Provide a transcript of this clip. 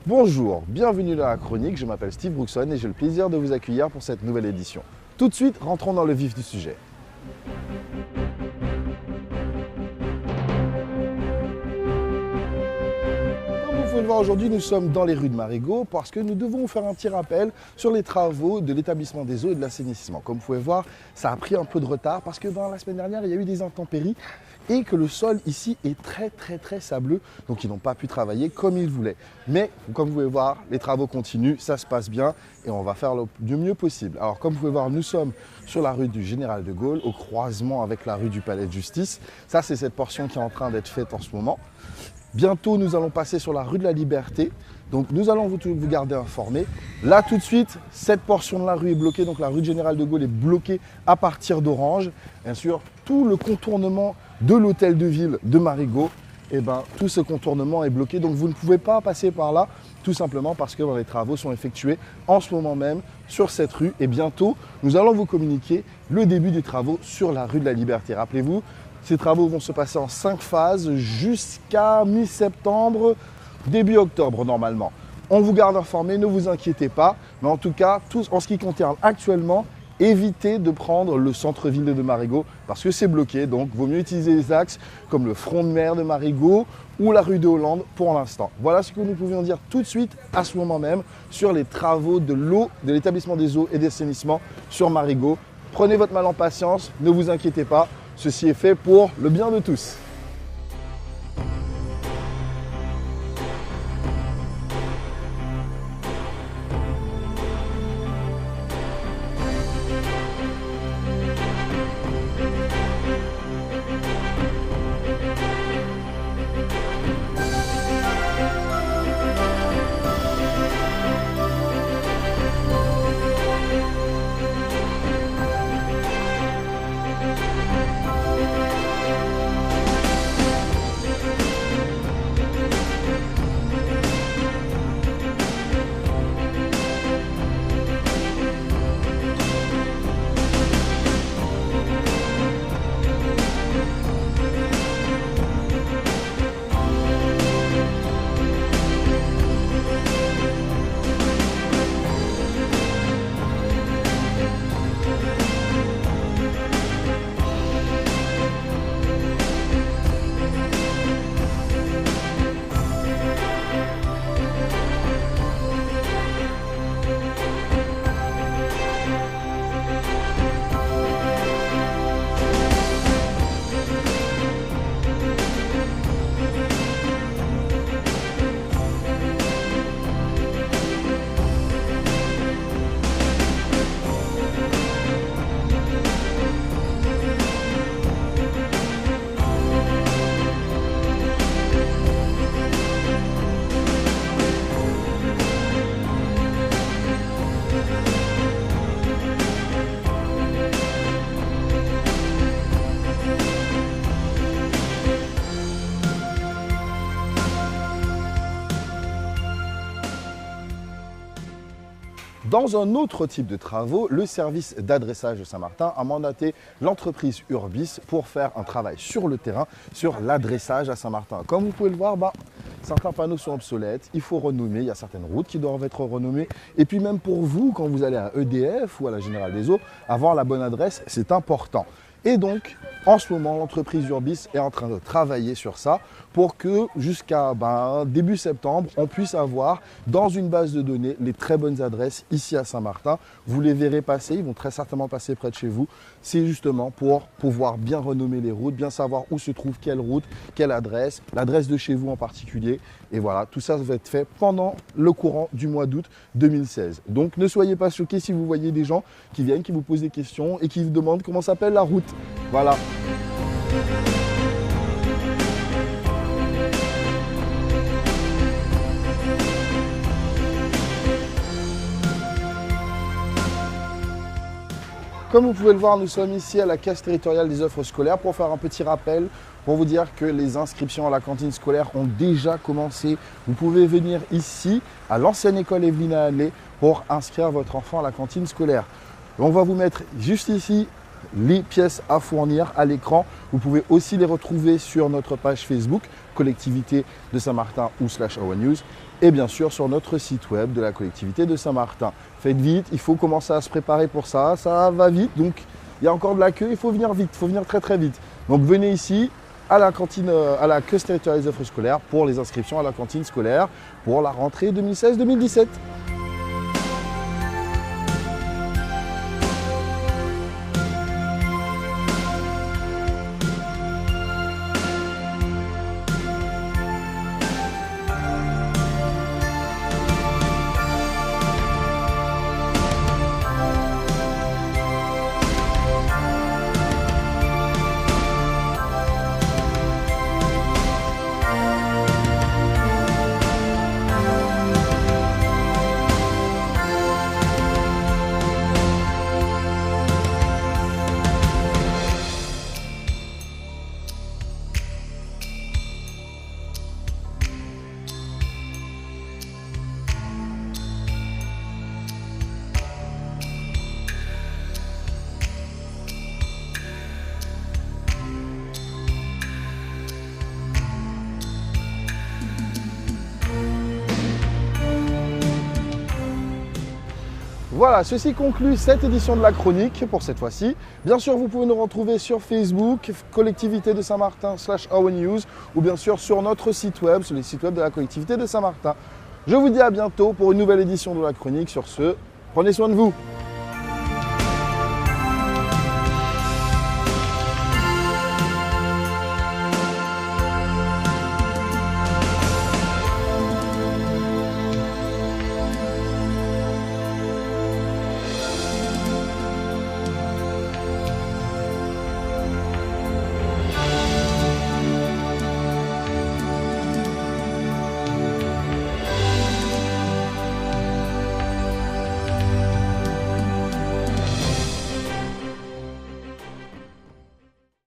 Bonjour, bienvenue dans la chronique, je m'appelle Steve Brookson et j'ai le plaisir de vous accueillir pour cette nouvelle édition. Tout de suite, rentrons dans le vif du sujet. Comme vous pouvez le voir aujourd'hui, nous sommes dans les rues de Marigot parce que nous devons faire un petit rappel sur les travaux de l'établissement des eaux et de l'assainissement. Comme vous pouvez voir, ça a pris un peu de retard parce que la semaine dernière, il y a eu des intempéries et que le sol ici est très sableux, donc ils n'ont pas pu travailler comme ils voulaient. Mais comme vous pouvez voir, les travaux continuent, ça se passe bien et on va faire du mieux possible. Alors comme vous pouvez voir, nous sommes sur la rue du Général de Gaulle, au croisement avec la rue du Palais de Justice. Ça, c'est cette portion qui est en train d'être faite en ce moment. Bientôt, nous allons passer sur la rue de la Liberté. Donc nous allons vous garder informés. Là tout de suite, cette portion de la rue est bloquée, donc la rue du Général de Gaulle est bloquée à partir d'Orange. Bien sûr, tout le contournement de l'hôtel de ville de Marigot, tout ce contournement est bloqué. Donc vous ne pouvez pas passer par là, tout simplement parce que les travaux sont effectués en ce moment même sur cette rue. Et bientôt, nous allons vous communiquer le début des travaux sur la rue de la Liberté. Rappelez-vous, ces travaux vont se passer en 5 phases jusqu'à mi-septembre, début octobre normalement. On vous garde informé, ne vous inquiétez pas. Mais en tout cas, en ce qui concerne actuellement, évitez de prendre le centre-ville de Marigot parce que c'est bloqué. Donc, il vaut mieux utiliser les axes comme le front de mer de Marigot ou la rue de Hollande pour l'instant. Voilà ce que nous pouvions dire tout de suite à ce moment même sur les travaux de l'eau, de l'établissement des eaux et des assainissements sur Marigot. Prenez votre mal en patience, ne vous inquiétez pas. Ceci est fait pour le bien de tous. Dans un autre type de travaux, le service d'adressage de Saint-Martin a mandaté l'entreprise Urbis pour faire un travail sur le terrain, sur l'adressage à Saint-Martin. Comme vous pouvez le voir, certains panneaux sont obsolètes, il faut renommer, il y a certaines routes qui doivent être renommées. Et puis même pour vous, quand vous allez à EDF ou à la Générale des Eaux, avoir la bonne adresse, c'est important. Et donc, en ce moment, l'entreprise Urbis est en train de travailler sur ça pour que jusqu'à début septembre, on puisse avoir dans une base de données les très bonnes adresses ici à Saint-Martin. Vous les verrez passer, ils vont très certainement passer près de chez vous. C'est justement pour pouvoir bien renommer les routes, bien savoir où se trouve quelle route, quelle adresse, l'adresse de chez vous en particulier. Et voilà, tout ça va être fait pendant le courant du mois d'août 2016. Donc ne soyez pas choqués si vous voyez des gens qui viennent, qui vous posent des questions et qui vous demandent comment s'appelle la route. Voilà. Comme vous pouvez le voir, nous sommes ici à la caisse territoriale des offres scolaires pour faire un petit rappel, pour vous dire que les inscriptions à la cantine scolaire ont déjà commencé. Vous pouvez venir ici, à l'ancienne école Evelyna Allais, pour inscrire votre enfant à la cantine scolaire. On va vous mettre juste ici les pièces à fournir à l'écran. Vous pouvez aussi les retrouver sur notre page Facebook, collectivité de Saint-Martin ou /AWA-News, et bien sûr sur notre site web de la collectivité de Saint-Martin. Faites vite, il faut commencer à se préparer pour ça, ça va vite, donc il y a encore de la queue, il faut venir vite, il faut venir très très vite. Donc venez ici à la cantine, à la caisse territoriale des offres scolaires pour les inscriptions à la cantine scolaire pour la rentrée 2016-2017. Voilà, ceci conclut cette édition de la chronique pour cette fois-ci. Bien sûr, vous pouvez nous retrouver sur Facebook, collectivité de Saint-Martin /AWA-News, ou bien sûr sur notre site web, sur les sites web de la collectivité de Saint-Martin. Je vous dis à bientôt pour une nouvelle édition de la chronique. Sur ce, prenez soin de vous.